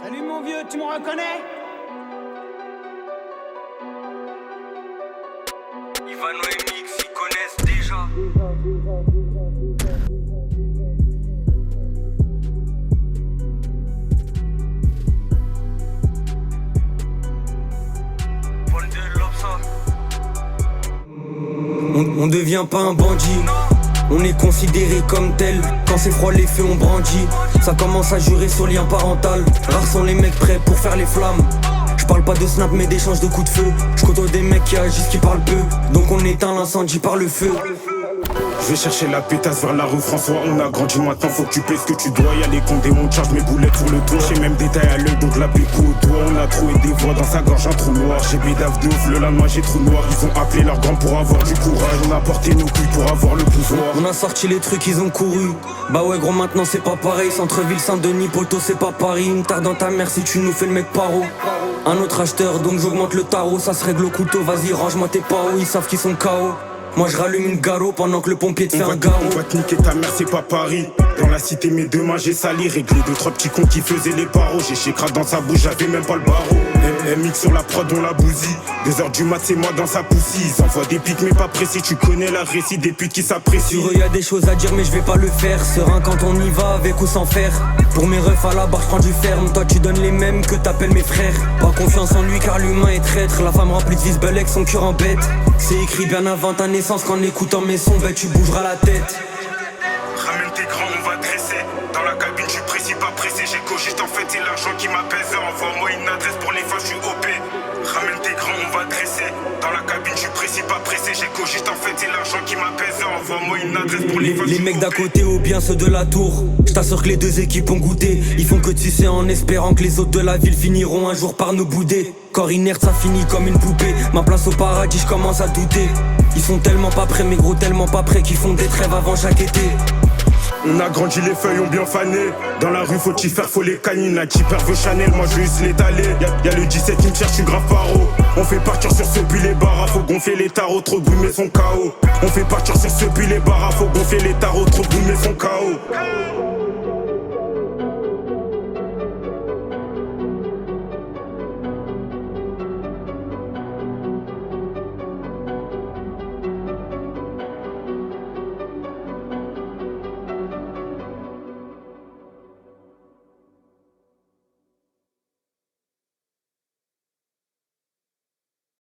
Salut mon vieux, tu me reconnais? Ivano et Mix, ils connaissent déjà. On devient pas un bandit, on est considéré comme tel. Quand c'est froid les feux on brandit. Ça commence à jurer sur lien parental. Rares sont les mecs prêts pour faire les flammes. Je parle pas de snap mais d'échange de coups de feu. Je côtoie des mecs qui agissent, qui parlent peu. Donc on éteint l'incendie par le feu. Je vais chercher la pétasse vers la rue François. On a grandi maintenant, faut que tu payes ce que tu dois. Y'a les condés, on charge mes boulettes pour le tour. J'ai même des tailles à l'œil, donc la péco au doigt. On a trouvé des voix dans sa gorge, un trou noir. J'ai bédave de ouf, le lendemain j'ai trou noir. Ils ont appelé leur grand pour avoir du courage. On a porté nos couilles pour avoir le pouvoir. On a sorti les trucs, ils ont couru. Bah ouais gros maintenant c'est pas pareil. Centre-ville, Saint-Denis, poto c'est pas Paris. Une tard dans ta mère si tu nous fais le mec paro. Un autre acheteur donc j'augmente le tarot. Ça se règle au couteau, vas-y range-moi tes paos. Ils savent qu'ils sont KO. Moi je rallume une garo pendant que le pompier te fait un garrot. On va te niquer ta mère, c'est pas Paris. Dans la cité mes deux mains j'ai sali. Réglé deux trois petits cons qui faisaient les barreaux. J'ai chécra dans sa bouche, j'avais même pas le barreau. MX sur la prod on la bousille. 2h du mat c'est moi dans sa poussie. Ils envoient des pics mais pas précis. Tu connais la récit des putes qui s'apprécient. Sur eux y'a des choses à dire mais je vais pas le faire. Serein quand on y va avec ou sans faire. Pour mes refs à la barre j'prends du ferme. Toi tu donnes les mêmes que t'appelles mes frères. Pas confiance en lui car l'humain est traître. La femme remplie de visbel avec son cœur en bête. C'est écrit bien avant ta naissance qu'en écoutant mes sons ben tu bougeras la tête. Ramène tes grands, on va dresser. Dans la cabine, je suis précis, pas pressé. J'ai cogiste en fait, c'est l'argent qui m'apaise. Envoie-moi une adresse pour les fois, je suis OP. Ramène tes grands, on va dresser. Dans la cabine, je suis précis, pas pressé. J'ai cogiste en fait, c'est l'argent qui m'apaise. Envoie-moi une adresse pour les fois, Les mecs d'à côté ou bien ceux de la tour. J't'assure que les deux équipes ont goûté. Ils font que tu sais en espérant que les autres de la ville finiront un jour par nous bouder. Corps inerte, ça finit comme une poupée. Ma place au paradis, je commence à douter. Ils sont tellement pas prêts, mes gros tellement pas prêts qu'ils font des trêves avant chaque été. On a grandi, les feuilles ont bien fané. Dans la rue, faut t'y faire, faut les canines. La Jeeper veut Chanel, moi je vais juste l'étaler. Y'a le 17 qui me cherche, je suis grave paro. On fait partir sur ce puis les barras, faut gonfler les tarots, trop de bruit mais son KO. On fait partir sur ce puis les barras, faut gonfler les tarots, trop de bruit mais son KO.